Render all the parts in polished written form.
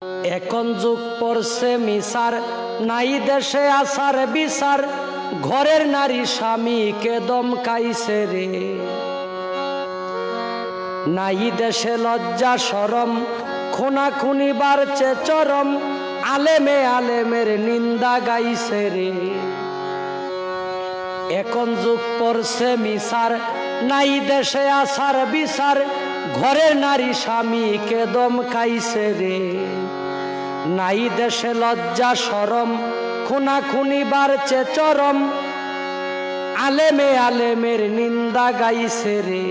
এখন যুগ পড়ছে মিসার, নাই দেশে আসার বিচার, ঘরের নারী স্বামীকে দমকাইছে রে। নাই দেশে লজ্জা শরম, খুনাখুনি বাড়ছে চরম, আলেমে আলেমের নিন্দা গাইছে রে। এখন যুগ পড়ছে মিসার, নাই দেশে আসার বিচার, ঘরের নারী স্বামীকে দমকাইছে রে। নাই দেশে লজ্জা শরম, খুনাখুনি বাড়ছে চরম, আলেমে আলেমের নিন্দা গাইছে রে।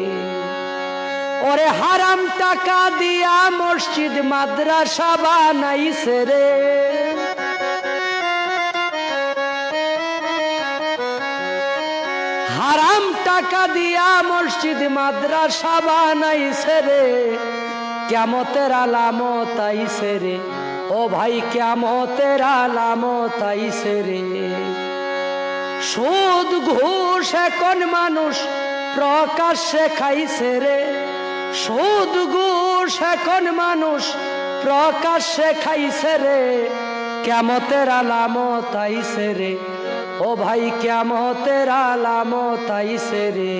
ওরে হারাম টাকা দিয়া মসজিদ মাদ্রাসা বানাইছে রে। হারাম টাকা দিয়া মসজিদ মাদ্রাসা বানাইছে রে। কিয়ামতের আলামত আইছে রে, ও ভাই কিয়ামতের আলামত আইছে রে। সুদ ঘুষ এখন মানুষ প্রকাশ্যে খাইছে রে। সুদ ঘুষ এখন মানুষ প্রকাশ্যে খাইছে রে। কিয়ামতের আলামত আইছে রে, ও ভাই কিয়ামতের আলামত আইছে রে।